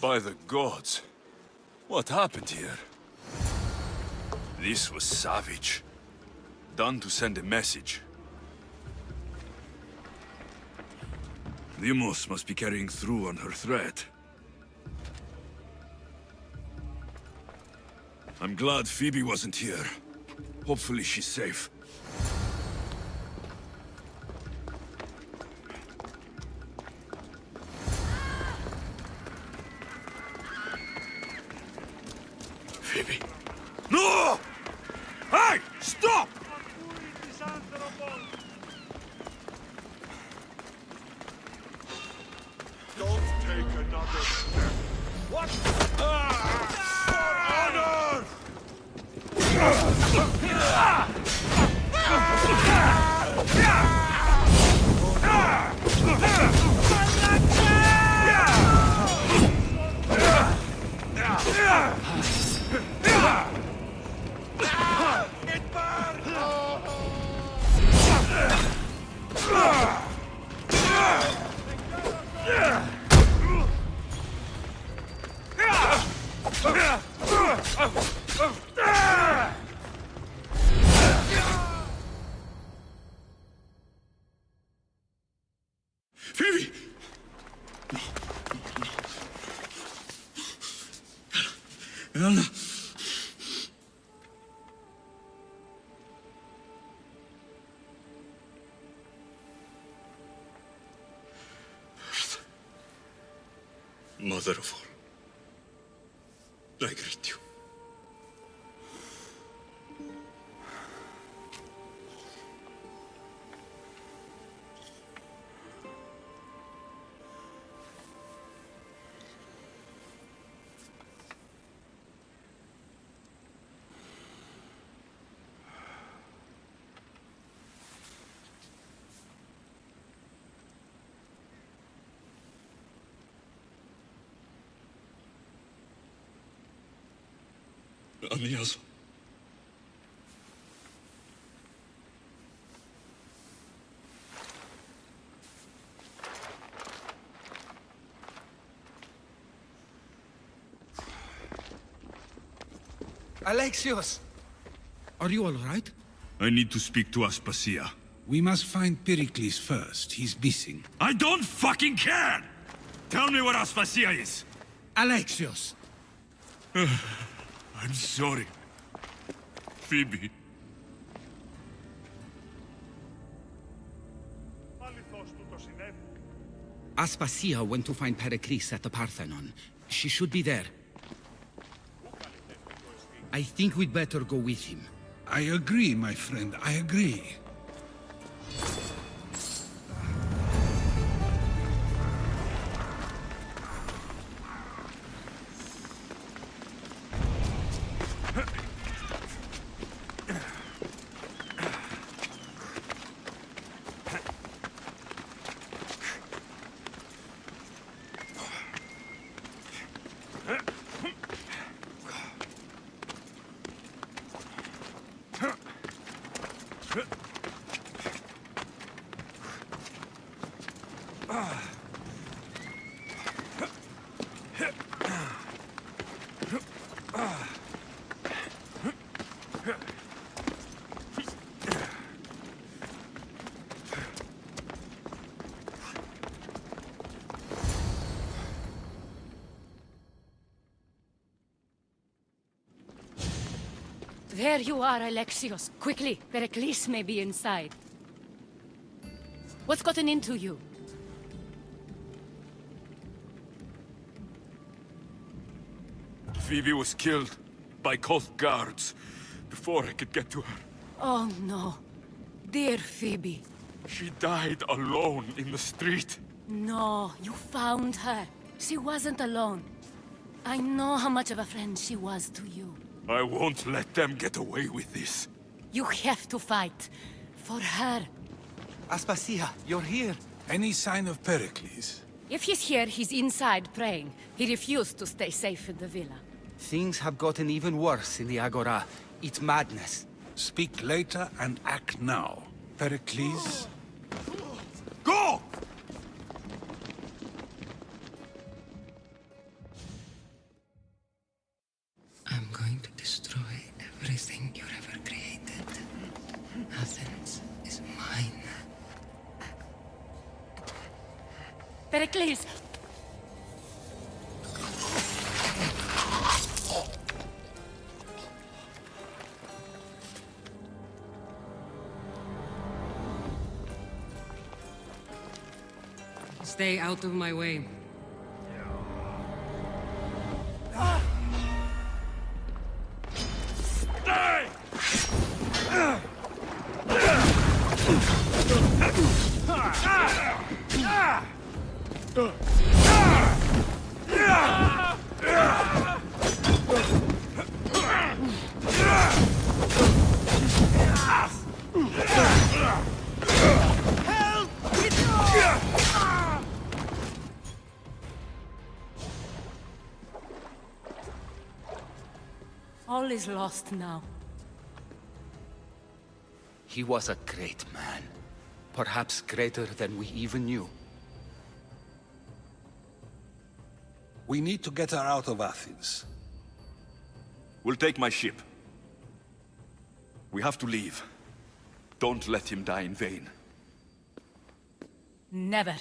By the gods. What happened here? This was savage. Done to send a message. Limos must be carrying through on her threat. I'm glad Phoebe wasn't here. Hopefully she's safe. Phoebe. No! Hey! Stop! Don't take another step. What? Phoebe! Elena! Mother of all, I greet you. Amiazzo. Alexios! Are you all right? I need to speak to Aspasia. We must find Pericles first. He's missing. I don't fucking care! Tell me where Aspasia is! Alexios! I'm sorry. Phoebe. Aspasia went to find Pericles at the Parthenon. She should be there. I think we'd better go with him. I agree, my friend. I agree. There you are, Alexios. Quickly, Pericles may be inside. What's gotten into you? Phoebe was killed by cult guards before I could get to her. Oh no. Dear Phoebe. She died alone in the street. No, you found her. She wasn't alone. I know how much of a friend she was to you. I won't let them get away with this. You have to fight. For her. Aspasia, you're here. Any sign of Pericles? If he's here, he's inside praying. He refused to stay safe in the villa. Things have gotten even worse in the Agora. It's madness. Speak later and act now. Pericles? Go! Pericles! Stay out of my way. All is lost now. He was a great man. Perhaps greater than we even knew. We need to get her out of Athens. We'll take my ship. We have to leave. Don't let him die in vain. Never.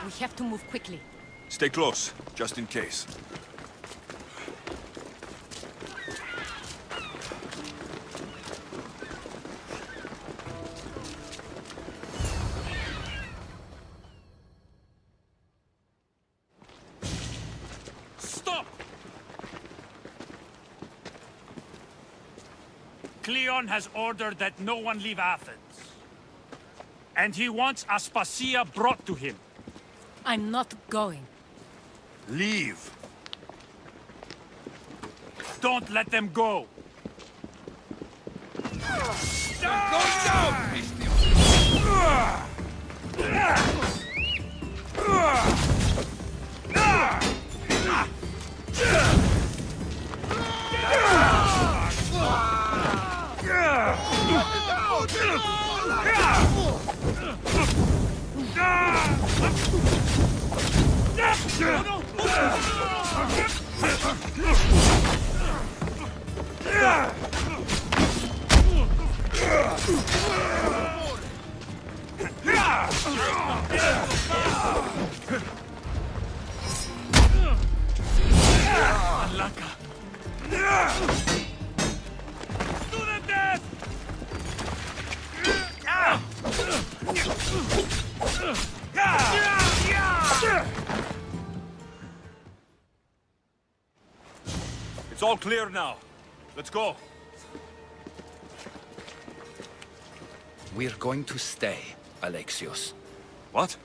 We have to move quickly. Stay close, just in case. Stop! Cleon has ordered that no one leave Athens. And he wants Aspasia brought to him. I'm not going. Leave. Don't let them go. It's all clear now. Let's go. We're going to stay, Alexios. What?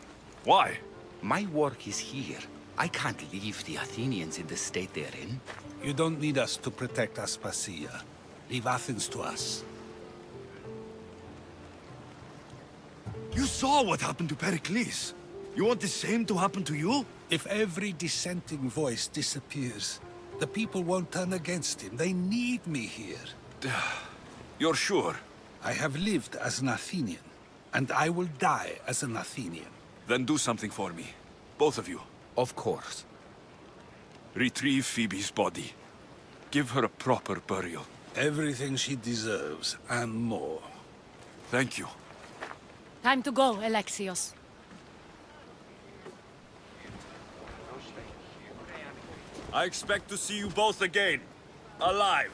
Why? My work is here. I can't leave the Athenians in the state they're in. You don't need us to protect Aspasia. Leave Athens to us. You saw what happened to Pericles. You want the same to happen to you? If every dissenting voice disappears, the people won't turn against him. They need me here. You're sure? I have lived as an Athenian, and I will die as an Athenian. Then do something for me. Both of you. Of course. Retrieve Phoebe's body. Give her a proper burial. Everything she deserves, and more. Thank you. Time to go, Alexios. I expect to see you both again. alive.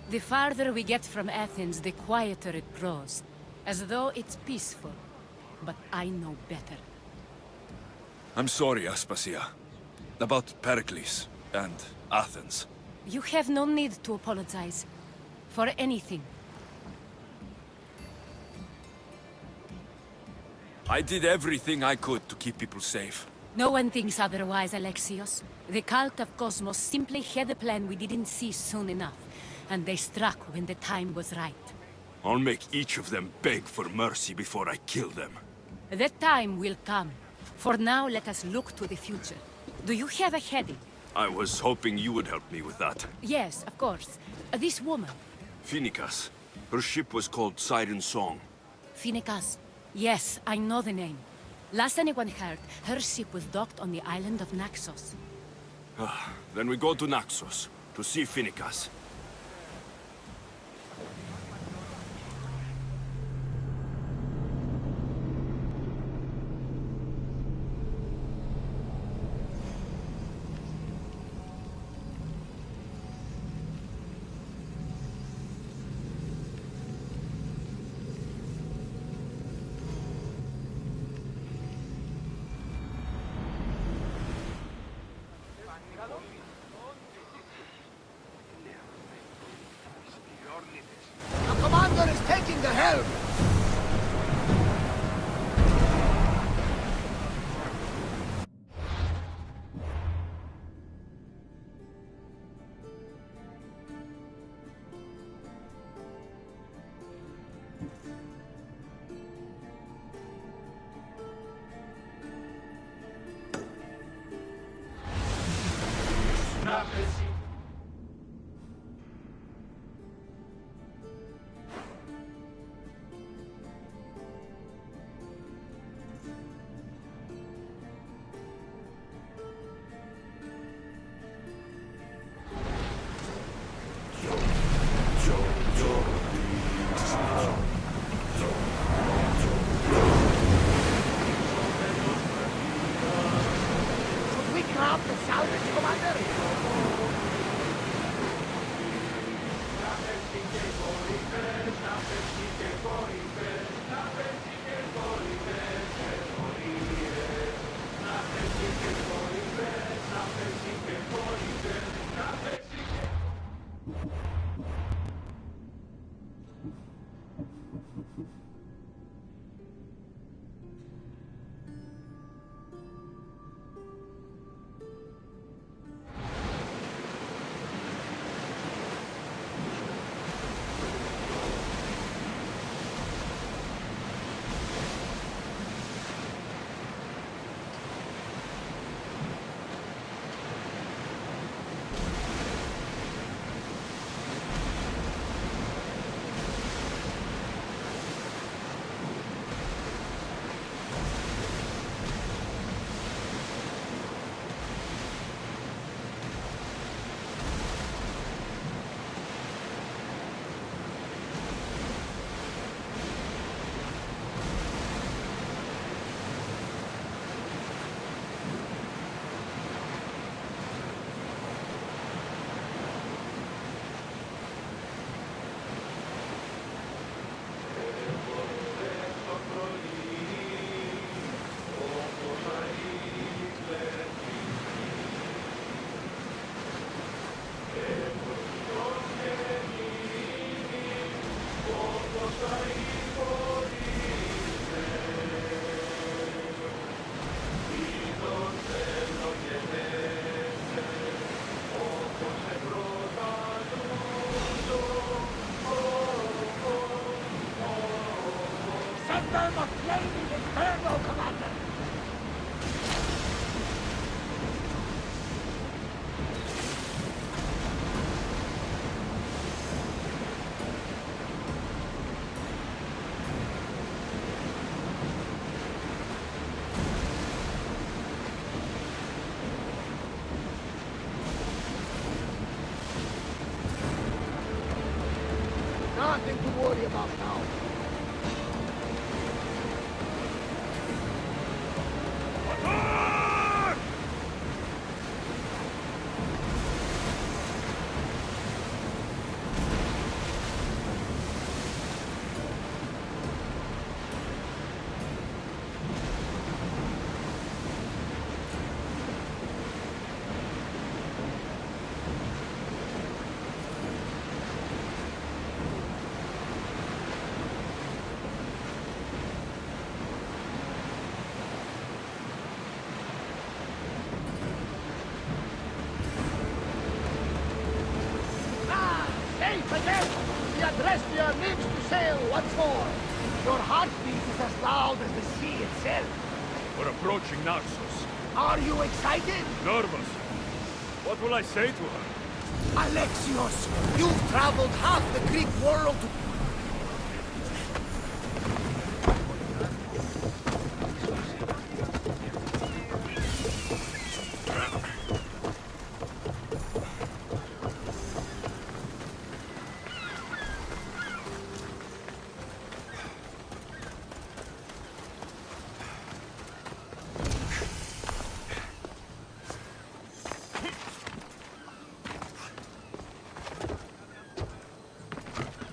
The farther we get from Athens, the quieter it grows. As though it's peaceful. But I know better. I'm sorry, Aspasia. About Pericles and Athens. You have no need to apologize. For anything. I did everything I could to keep people safe. No one thinks otherwise, Alexios. The cult of Cosmos simply had a plan we didn't see soon enough. And they struck when the time was right. I'll make each of them beg for mercy before I kill them. That time will come. For now, let us look to the future. Do you have a heading? I was hoping you would help me with that. Yes, of course. This woman. Phoenicas. Her ship was called Siren Song. Phoenicas. Yes, I know the name. Last anyone heard, her ship was docked on the island of Naxos. Then we go to Naxos, to see Phoenicas. The commander is taking the helm! Should we grab the salvage, commander? Send them a flaming inferno, commander! nothing to worry about now. Safe again! The Adrestia lives to sail once more. Your heartbeat is as loud as the sea itself. We're approaching Naxos. Are you excited? Nervous. What will I say to her? Alexios, you've traveled half the Greek world to...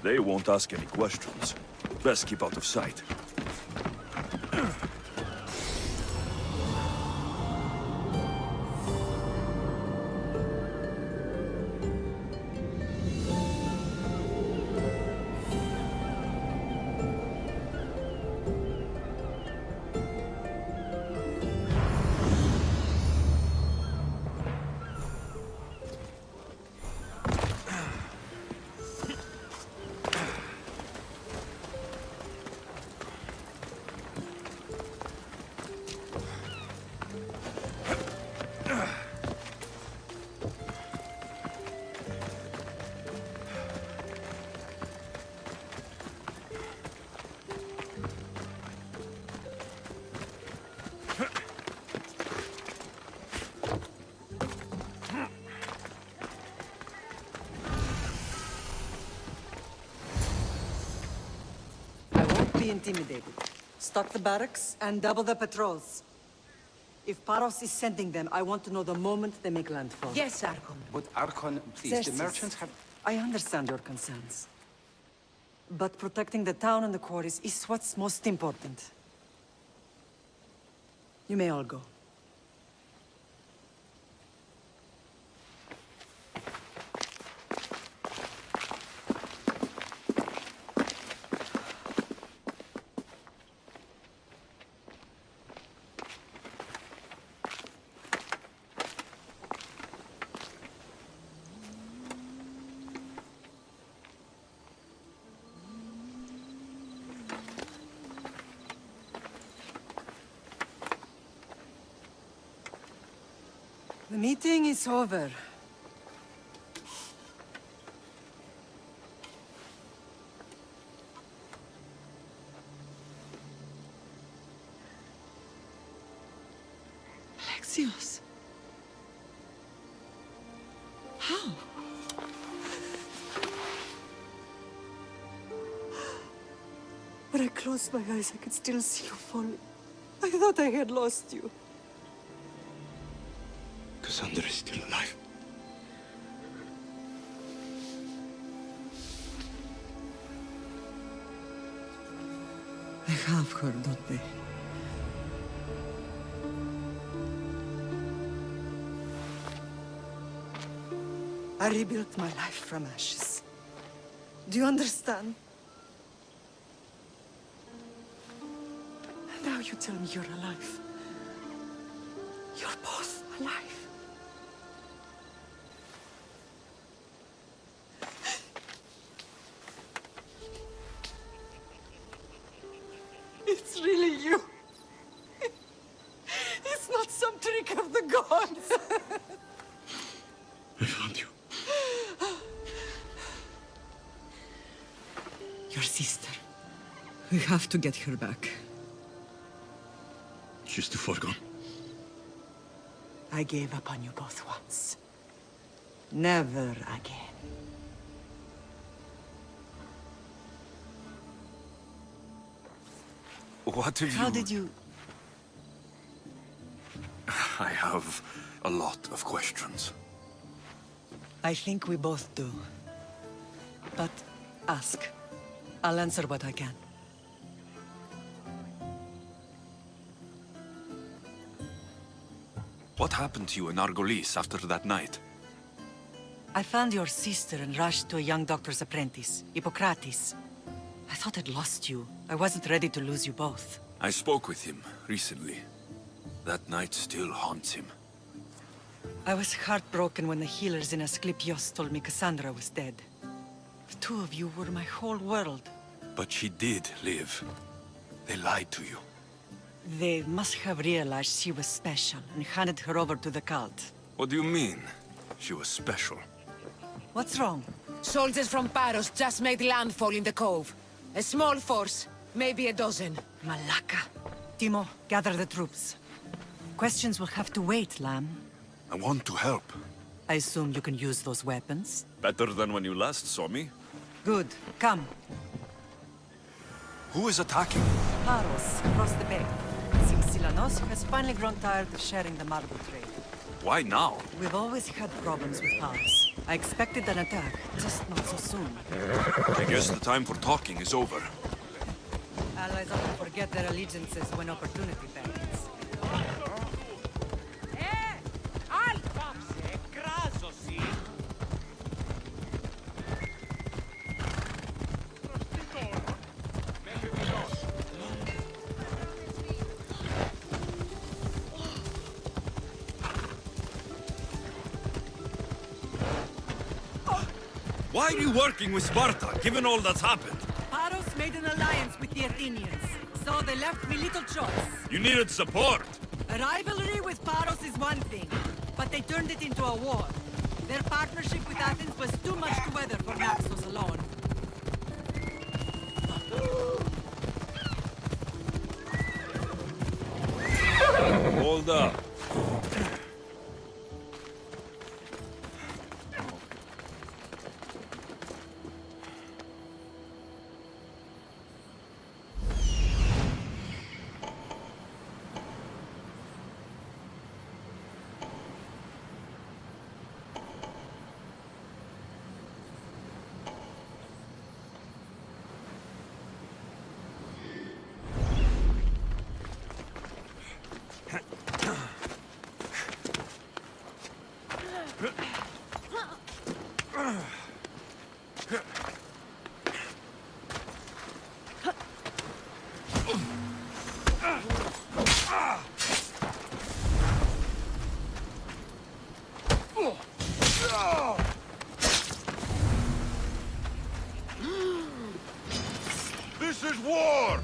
They won't ask any questions. Best keep out of sight. Be intimidated. Stock the barracks and double the patrols. If Paros is sending them, I want to know the moment they make landfall. Yes, Archon. But Archon, please, the Xerxes, merchants have... I understand your concerns. But protecting the town and the quarries is what's most important. You may all go. The meeting is over. Alexios. How? When I closed my eyes, I could still see you falling. I thought I had lost you. Cassandra is still alive. I have her, don't they? I rebuilt my life from ashes. Do you understand? Now you tell me you're alive. You're both alive. It's really you. It's not some trick of the gods. I found you. Your sister. We have to get her back. She's too far gone. I gave up on you both once. Never again. What have you... How did you... I have a lot of questions. I think we both do. But ask. I'll answer what I can. What happened to you in Argolis after that night? I found your sister and rushed to a young doctor's apprentice, Hippocrates. I thought I'd lost you. I wasn't ready to lose you both. I spoke with him recently. That night still haunts him. I was heartbroken when the healers in Asclepios told me Cassandra was dead. The two of you were my whole world. But she did live. They lied to you. They must have realized she was special and handed her over to the cult. What do you mean? She was special. What's wrong? Soldiers from Paros just made landfall in the cove. A small force, maybe a dozen. Malaka. Timo, gather the troops. Questions will have to wait, Lamb. I want to help. I assume you can use those weapons? Better than when you last saw me. Good. Come. Who is attacking? Paros, across the bay. Seems Silanos has finally grown tired of sharing the marble trade. Why now? We've always had problems with Paros. I expected an attack, just not so soon. I guess the time for talking is over. Allies often forget their allegiances when opportunity beckons. Why are you working with Sparta, given all that's happened? Paros made an alliance with the Athenians, so they left me little choice. You needed support. A rivalry with Paros is one thing, but they turned it into a war. Their partnership with Athens was too much to weather for Naxos alone. Hold up. This is war!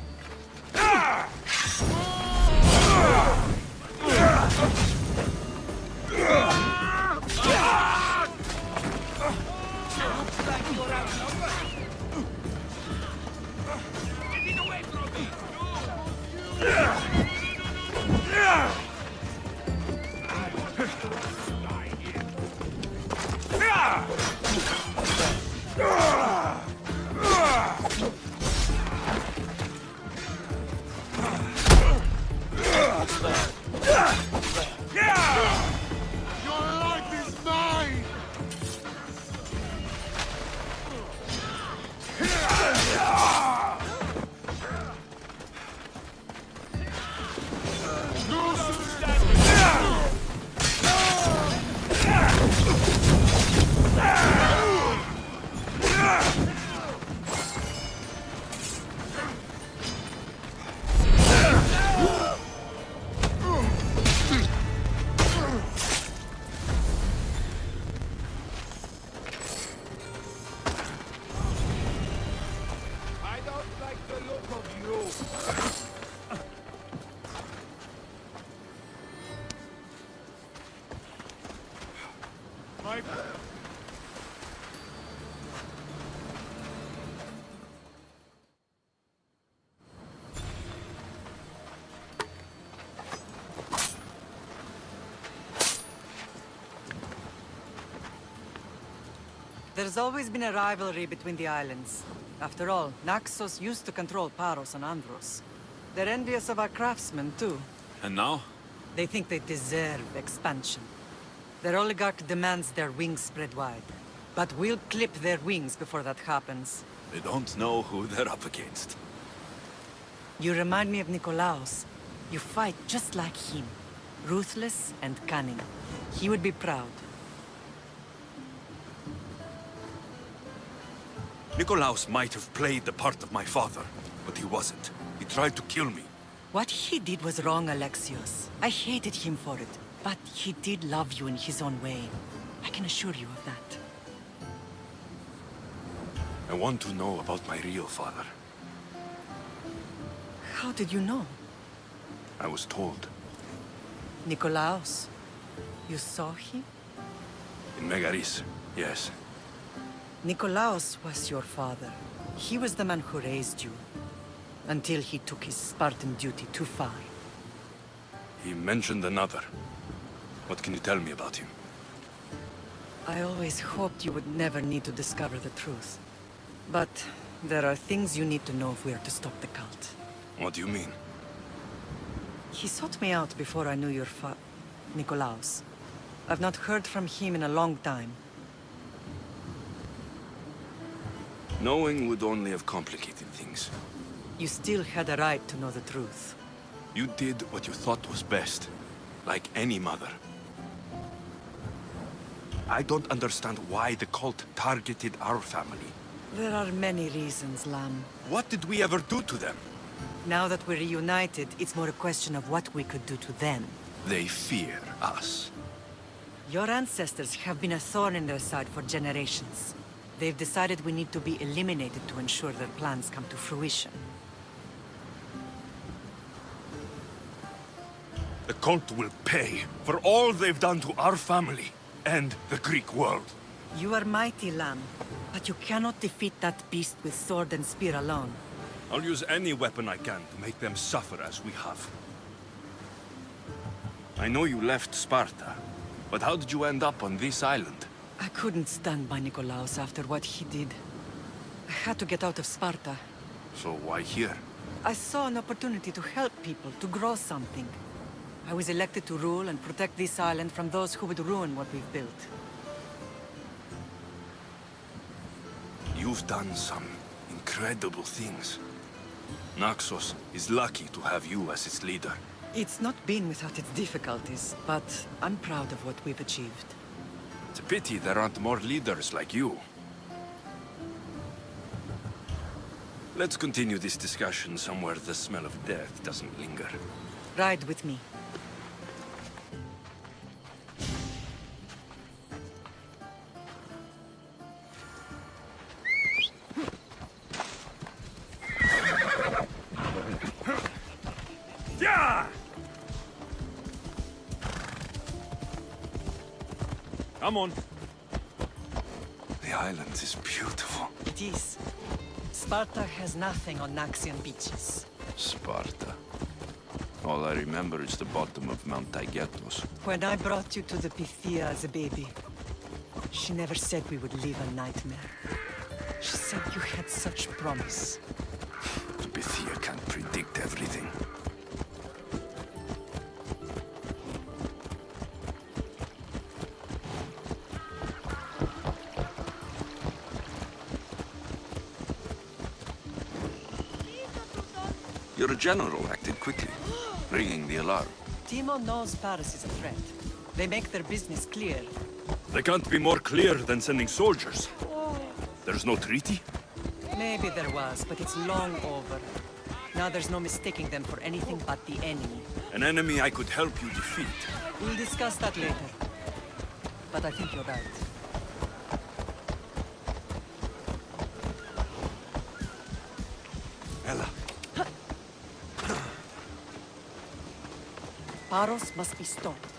There's always been a rivalry between the islands. After all, Naxos used to control Paros and Andros. They're envious of our craftsmen, too. And now? They think they deserve expansion. Their oligarch demands their wings spread wide. But we'll clip their wings before that happens. They don't know who they're up against. You remind me of Nikolaos. You fight just like him. Ruthless and cunning. He would be proud. Nikolaos might have played the part of my father, but he wasn't. He tried to kill me. What he did was wrong, Alexios. I hated him for it. But he did love you in his own way. I can assure you of that. I want to know about my real father. How did you know? I was told. Nikolaos. You saw him? In Megaris, yes. Nikolaos was your father. He was the man who raised you. Until he took his Spartan duty too far. He mentioned another. What can you tell me about him? I always hoped you would never need to discover the truth. But there are things you need to know if we are to stop the cult. What do you mean? He sought me out before I knew your Nikolaos. I've not heard from him in a long time. Knowing would only have complicated things. You still had a right to know the truth. You did what you thought was best, like any mother. I don't understand why the cult targeted our family. There are many reasons, Lam. What did we ever do to them? Now that we're reunited, it's more a question of what we could do to them. They fear us. Your ancestors have been a thorn in their side for generations. They've decided we need to be eliminated to ensure their plans come to fruition. The cult will pay for all they've done to our family and the Greek world. You are mighty, Lam, but you cannot defeat that beast with sword and spear alone. I'll use any weapon I can to make them suffer as we have. I know you left Sparta, but how did you end up on this island? I couldn't stand by Nikolaos after what he did. I had to get out of Sparta. So why here? I saw an opportunity to help people, to grow something. I was elected to rule and protect this island from those who would ruin what we've built. You've done some incredible things. Naxos is lucky to have you as its leader. It's not been without its difficulties, but I'm proud of what we've achieved. It's a pity there aren't more leaders like you. Let's continue this discussion somewhere the smell of death doesn't linger. Ride with me. Yeah! Come on. The island is beautiful. It is. Sparta has nothing on Naxian beaches. Sparta. All I remember is the bottom of Mount Taygetos. When I brought you to the Pythia as a baby, she never said we would live a nightmare. She said you had such promise. The Pythia can't predict everything. Your general acted quickly, ringing the alarm. Timo knows Paris is a threat. They make their business clear. They can't be more clear than sending soldiers. There's no treaty? Maybe there was, but it's long over. Now there's no mistaking them for anything but the enemy. An enemy I could help you defeat. We'll discuss that later. But I think you're right. Ella. Paros must be stopped.